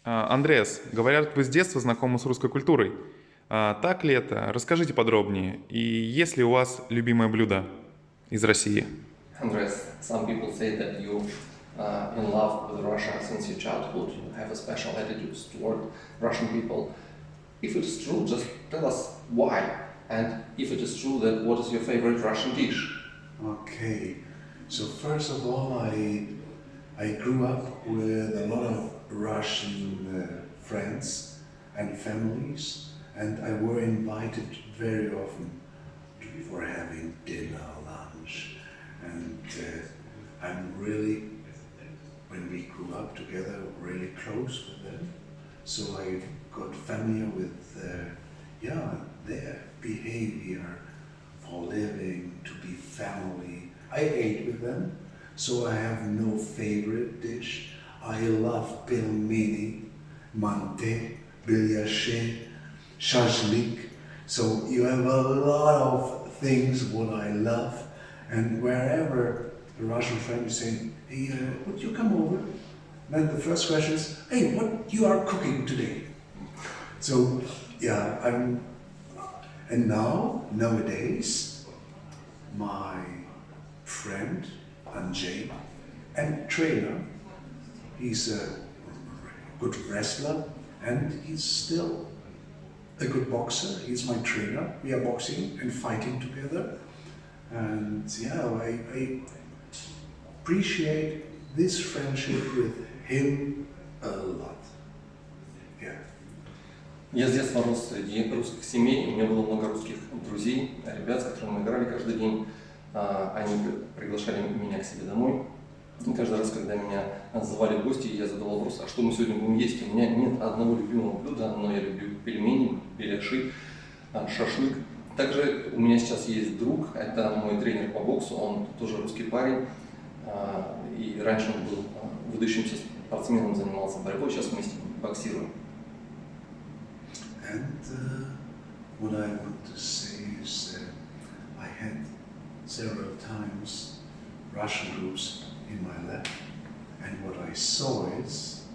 Андреас, говорят, вы с детства знакомы с русской культурой. Так ли это? Расскажите подробнее. И есть ли у вас любимое блюдо из России? Andres, some people say that you in love with Russia since your childhood. You have a special attitude toward Russian people. If it is true, just tell us why. And if it is true, then what is your favorite Russian dish? Okay, so first of all, I grew up with a lot of Russian friends and families, and I were invited very often for having dinner, lunch, and I'm really, when we grew up together, really close with them. So I got familiar with their behavior for living, to be family. I ate with them, so I have no favorite dish. I love pelmeni, mante, bilyashe, shashlik. So you have a lot of things what I love, and wherever a Russian friend is saying, hey, would you come over? Then the first question is, hey, what you are cooking today? So yeah, and nowadays, my friend, Andreas, and trainer, he's a good wrestler, and he's still a good boxer. He's my trainer. We are boxing and fighting together. And yeah, I appreciate this friendship with him a lot. Yeah. Я с детства рос среди русских семей, у меня было много русских друзей, ребят, с которыми мы играли каждый день. Они приглашали меня к себе домой. И каждый раз, когда меня звали в гости, я задавал вопрос, а что мы сегодня будем есть? У меня нет одного любимого блюда, но я люблю пельмени, беляши, шашлык. Также у меня сейчас есть друг, это мой тренер по боксу, он тоже русский парень. И раньше он был выдающимся спортсменом, занимался борьбой, сейчас мы с ним боксируем. And what I want to say is I had several times Russian groups in my lab, and what I saw is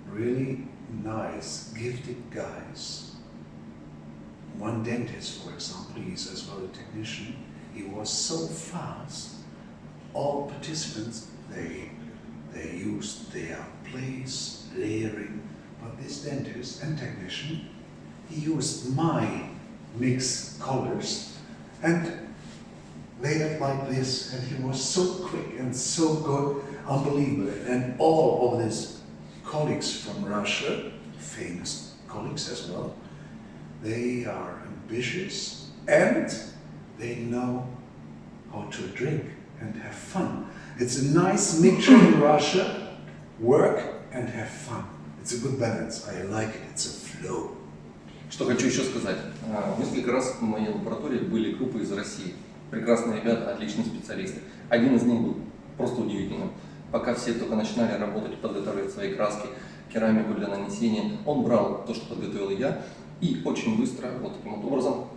really nice, gifted guys. One dentist, for example, he's as well a technician, he was so fast, all participants, they used their place, layering, but this dentist and technician, he used my mixed colors and layered like this, and he was so quick and so good, unbelievable. And all of these colleagues from Russia, famous colleagues as well, they are ambitious and they know how to drink and have fun. It's a nice mixture in Russia, work and have fun. It's a good balance. I like it. It's a flow. Что хочу еще сказать. Несколько раз в моей лаборатории были группы из России. Прекрасные ребята, отличные специалисты. Один из них был просто удивительным. Пока все только начинали работать, подготавливать свои краски, керамику для нанесения, он брал то, что подготовил я, и очень быстро, вот таким вот образом,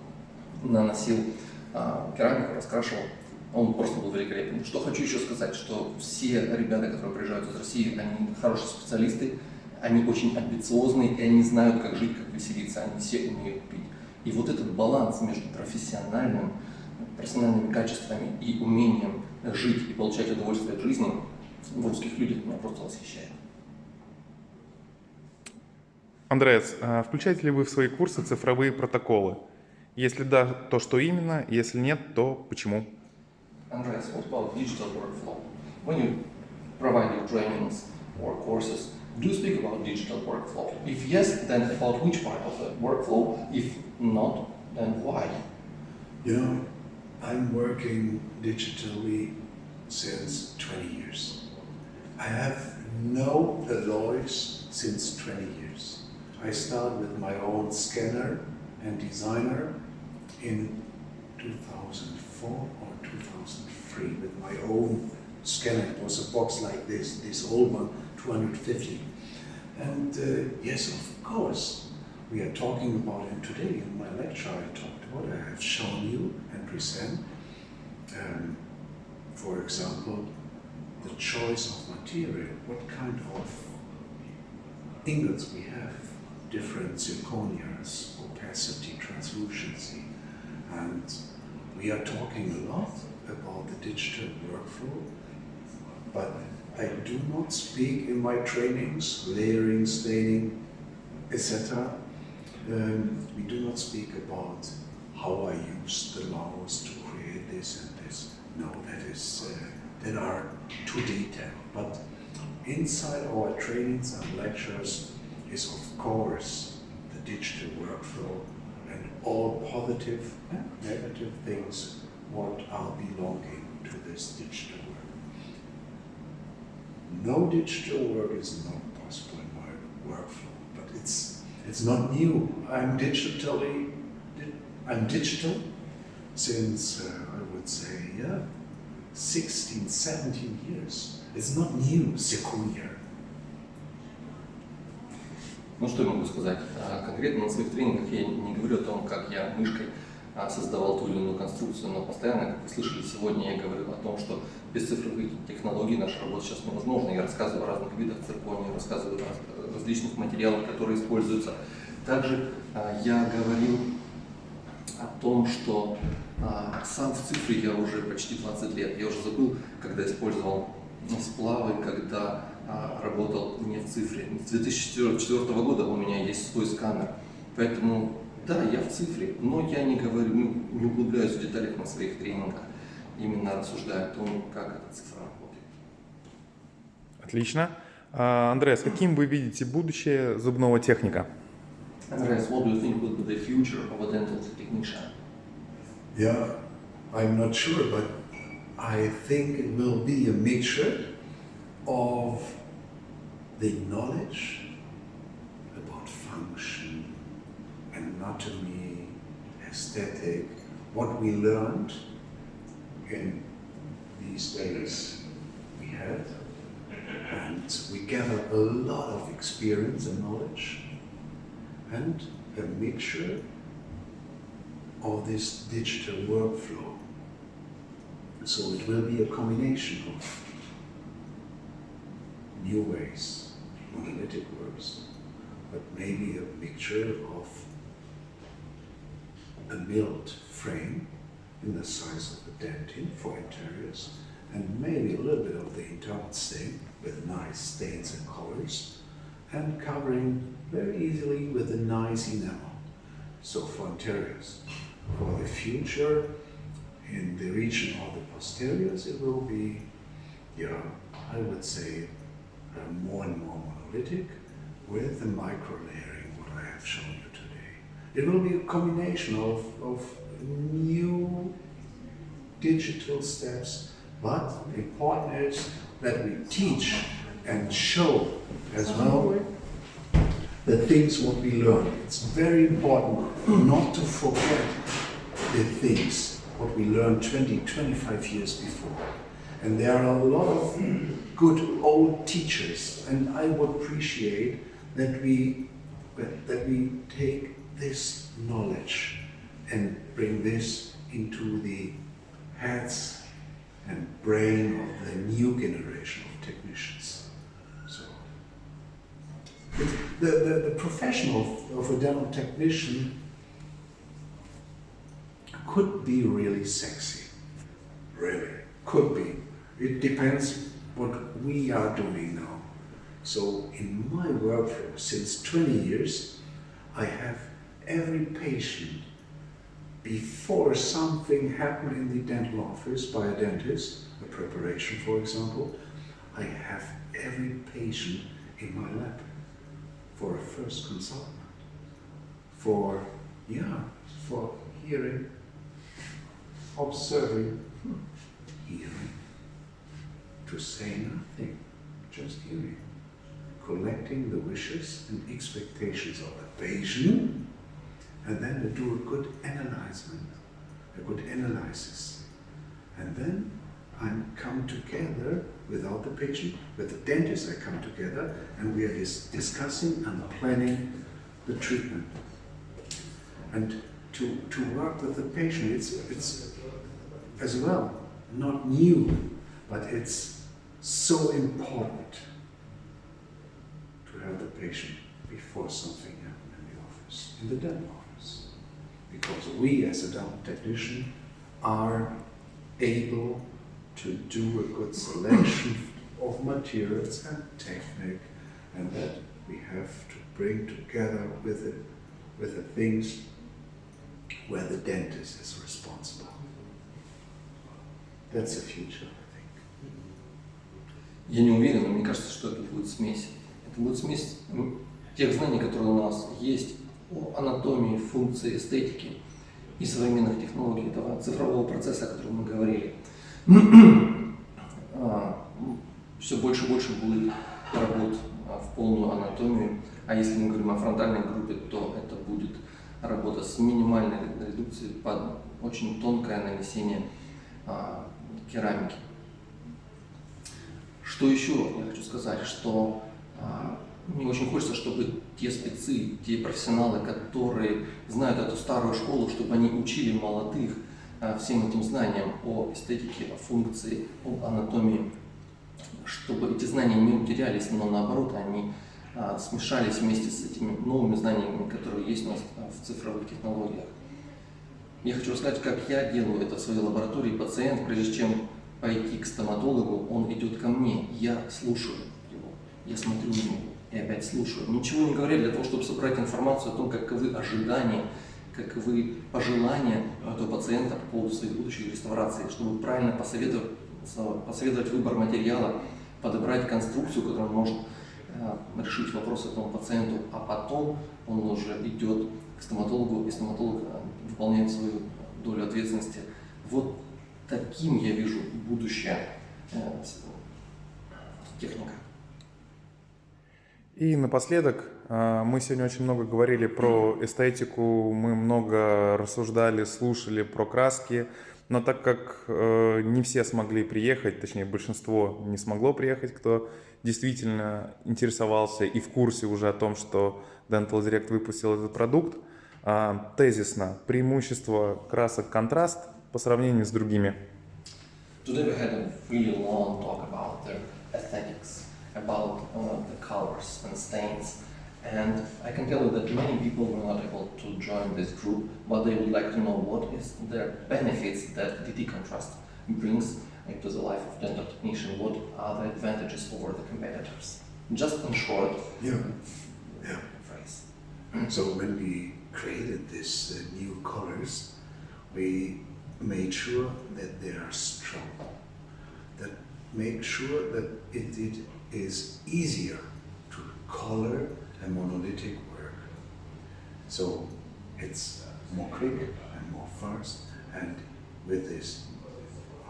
наносил керамику, раскрашивал. Он просто был великолепен. Что хочу еще сказать, что все ребята, которые приезжают из России, они хорошие специалисты, они очень амбициозные, и они знают, как жить, как веселиться, они все умеют пить. И вот этот баланс между профессиональными качествами и умением жить и получать удовольствие от жизни в русских людях меня просто восхищает. Андреас, включаете ли вы в свои курсы цифровые протоколы? Если да, то что именно? Если нет, то почему? Andreas, what about digital workflow? When you provide your trainings or courses, do you speak about digital workflow? If yes, then about which part of the workflow? If not, then why? You know, I'm working digitally since 20 years. I have no alloys since 20 years. I started with my own scanner and designer in 2004 or 2003 with my own scanner. It was a box like this old one, 250. And yes, of course, we are talking about it today. In my lecture I talked about it. I have shown you and present, for example, the choice of material. What kind of ingots we have different zirconias, opacity, translucency, and we are talking a lot about the digital workflow, but I do not speak in my trainings, layering, staining, etc. We do not speak about how I use the layers to create this and this. No, that are too detailed. But inside our trainings and lectures is of course the digital workflow and all positive and negative things what are belonging to this digital work. No digital work is not possible in my workflow, but it's not new. I'm digital since I would say 16, 17 years. It's not new, zirconia. Ну что я могу сказать? Конкретно на своих тренингах я не говорю о том, как я мышкой создавал ту или иную конструкцию, но постоянно, как вы слышали сегодня, я говорил о том, что без цифровых технологий наша работа сейчас невозможна. Я рассказываю о разных видах циркония, рассказываю о различных материалах, которые используются. Также я говорил о том, что сам в цифре я уже почти 20 лет. Я уже забыл, когда использовал сплавы, когда работал не в цифре. С 2004 года у меня есть свой сканер. Поэтому да, я в цифре, но я не говорю, не углубляюсь в деталях на своих тренингах, именно рассуждая о том, как эта цифра работает. Отлично. Андрес, каким вы видите будущее зубного техника? Andreas, what do you think will be the future of a dental technician? Yeah, I'm not sure, but I think it will be a mixture of the knowledge about function, anatomy, aesthetic, what we learned in these days we had, and we gather a lot of experience and knowledge, and a mixture of this digital workflow. So it will be a combination of new ways, monolithic works, but maybe a mixture of a milled frame in the size of a dentin for interiors, and maybe a little bit of the internal stain with nice stains and colors, and covering very easily with a nice enamel. So for interiors. For the future, in the region of the posteriors, it will be, I would say, more and more monolithic with the micro layering, what I have shown you today. It will be a combination of new digital steps, but important is that we teach and show as well the things what we learn. It's very important not to forget the things what we learned 20, 25 years before. And there are a lot of good old teachers, and I would appreciate that we take this knowledge and bring this into the heads and brain of the new generation of technicians. The profession of a dental technician could be really sexy, really, could be. It depends what we are doing now. So in my workflow, since 20 years, I have every patient, before something happened in the dental office by a dentist, a preparation for example, I have every patient in my lab for a first consultant, for hearing, observing, hearing, to say nothing, just hearing, collecting the wishes and expectations of the patient, and then to do a good analysis. And then I come together without the patient, with the dentist I come together, and we are discussing and planning the treatment. And to work with the patient, it's as well not new, but it's so important to have the patient before something happened in the office, in the dental office. Because we as a dental technician are able to do a good selection of materials and technique, and that we have to bring together with the things where the dentist is responsible. That's the future, I think. Я не уверен, но мне кажется, что это будет смесь. Это будет смесь тех знаний, которые у нас есть о анатомии, функции, эстетики и современных технологий этого цифрового процесса, о котором мы говорили. Все больше и больше будет работ в полную анатомию, а если мы говорим о фронтальной группе, то это будет работа с минимальной редукцией под очень тонкое нанесение керамики. Что еще я хочу сказать, что мне очень хочется, чтобы те спецы, те профессионалы, которые знают эту старую школу, чтобы они учили молодых всем этим знаниям о эстетике, о функции, об анатомии, чтобы эти знания не утерялись, но наоборот, они смешались вместе с этими новыми знаниями, которые есть у нас в цифровых технологиях. Я хочу рассказать, как я делаю это в своей лаборатории. Пациент, прежде чем пойти к стоматологу, он идет ко мне, я слушаю его, я смотрю на него и опять слушаю. Ничего не говоря для того, чтобы собрать информацию о том, каковы ожидания, каковы пожелания этого пациента по поводу своей будущей реставрации, чтобы правильно посоветовать выбор материала, подобрать конструкцию, которая может решить вопрос этому пациенту, а потом он уже идет к стоматологу, и стоматолог выполняет свою долю ответственности. Вот таким я вижу будущее техника. И напоследок, мы сегодня очень много говорили про эстетику, мы много рассуждали, слушали про краски, но так как не все смогли приехать, точнее большинство не смогло приехать, кто действительно интересовался и в курсе уже о том, что Дентал Direkt выпустил этот продукт, тезисно преимущество красок контраст по сравнению с другими. Today we had a really long talk about the aesthetics, about the colors and stains, and I can tell you that many people were not able to join this group, but they would like to know what is the benefits that DT Contrast brings into the life of dental technician, what are the advantages over the competitors. Just in short, phrase. So when we created these new colors, we made sure that they are strong, that make sure that it is easier to color a monolithic work. So it's more quick and more fast, and with this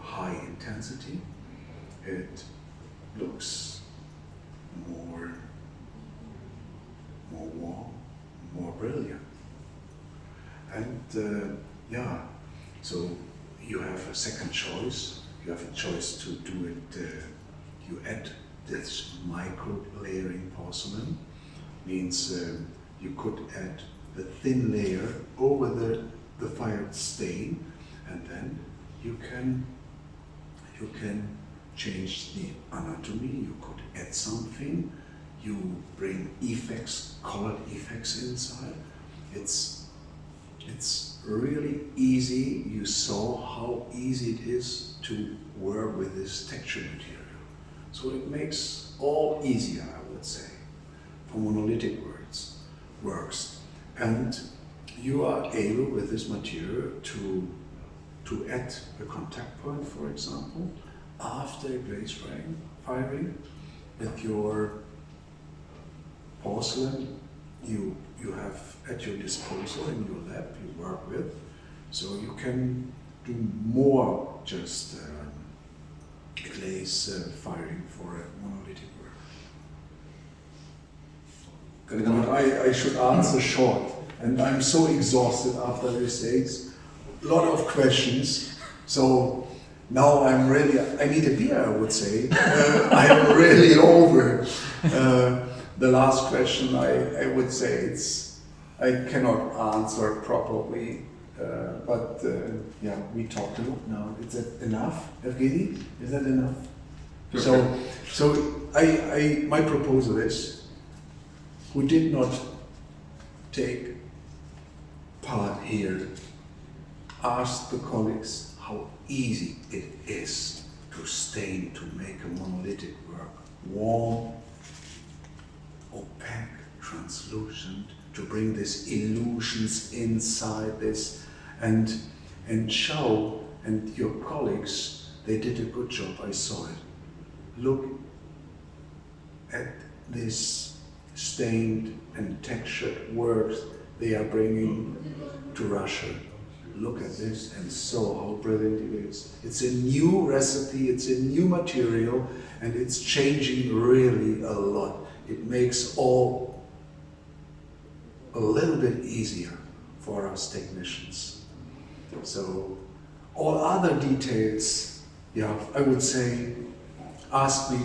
high intensity, it looks more warm, more brilliant. And so you have a second choice. You have a choice to do it. You add this micro layering porcelain. Means you could add the thin layer over the fired stain, and then you can change the anatomy. You could add something. You bring effects, colored effects inside. It's really easy. You saw how easy it is to work with this texture material. So it makes all easier, I would say, for monolithic works. And you are able with this material to add a contact point, for example, after glaze firing with your porcelain you have at your disposal in your lab you work with, so you can do more just glaze firing for a monolithic work. I should answer short, and I'm so exhausted after these days. A lot of questions, so now I need a beer, I would say. I'm really over. The last question, I would say I cannot answer properly, but we talked a lot now. Is that enough, Evgeny? Is that enough? Okay. So my proposal is, who did not take part here asked the colleagues how easy it is to stain, to make a monolithic work. Warm, opaque, translucent, to bring these illusions inside this and show, and your colleagues, they did a good job, I saw it. Look at this stained and textured works they are bringing to Russia. Look at this and saw how brilliant it is. It's a new recipe, it's a new material, and it's changing really a lot. It makes all a little bit easier for us technicians. So all other details, yeah, I would say ask me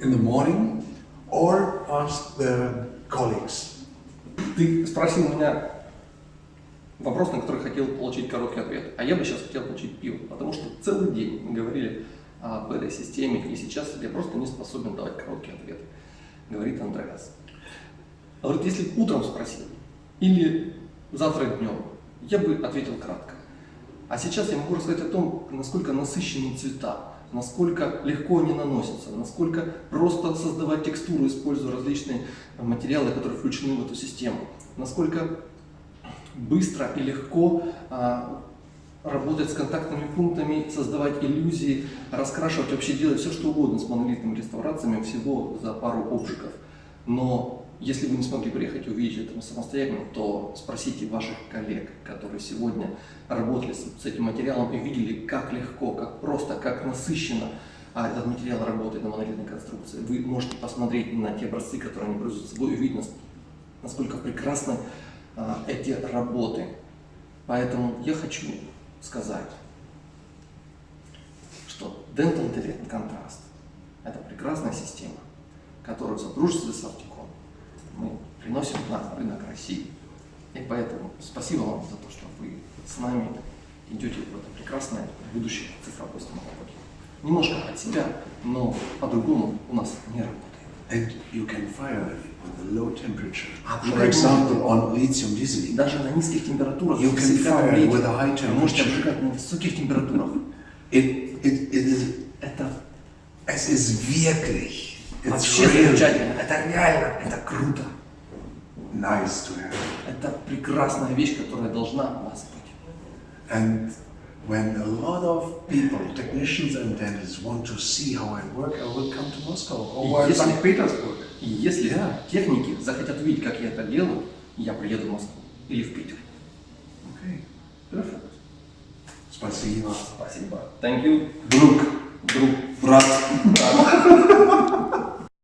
in the morning or ask the colleagues. Ты спросил меня вопрос, на который хотел получить короткий ответ, а я бы сейчас хотел получить пиво, потому что целый день мы говорили об этой системе, и сейчас я просто не способен давать короткий ответ, говорит Андреас. Говорит, если бы утром спросил или завтра днем, я бы ответил кратко. А сейчас я могу рассказать о том, насколько насыщенные цвета, насколько легко они наносятся, насколько просто создавать текстуру, используя различные материалы, которые включены в эту систему, насколько быстро и легко работать с контактными пунктами, создавать иллюзии, раскрашивать, вообще делать все, что угодно с монолитными реставрациями всего за пару обжигов. Но если вы не смогли приехать и увидеть это самостоятельно, то спросите ваших коллег, которые сегодня работали с этим материалом и видели, как легко, как просто, как насыщенно этот материал работает на монолитной конструкции. Вы можете посмотреть на те образцы, которые они привезут с собой, и увидеть, насколько прекрасны эти работы. Поэтому я хочу сказать, что Дентал, Директ, Контраст – это прекрасная система, которую в сотрудничестве с Артикон мы приносим на рынок России. И поэтому спасибо вам за то, что вы с нами идете в это прекрасное будущее цифровой стоматологии. Немножко от себя, но по-другому у нас не работает. And you can fire it with a low temperature. For example, on lithium diesel. Даже на низких температурах You can fire it with a high вы можете temperature. обжигать на высоких температурах. Es ist wirklich. It's Вообще замечательно. Это реально, это круто. nice to have. Это прекрасная вещь, которая должна у вас быть. And when a lot of people, technicians and dentists, want to see how I work, I will come to Moscow or St. Petersburg. И если техники захотят увидеть, как я это делаю, я приеду в Москву или в Питер. Okay. Perfect. Спасибо. Спасибо. Thank you. Друг. Друг. Брат.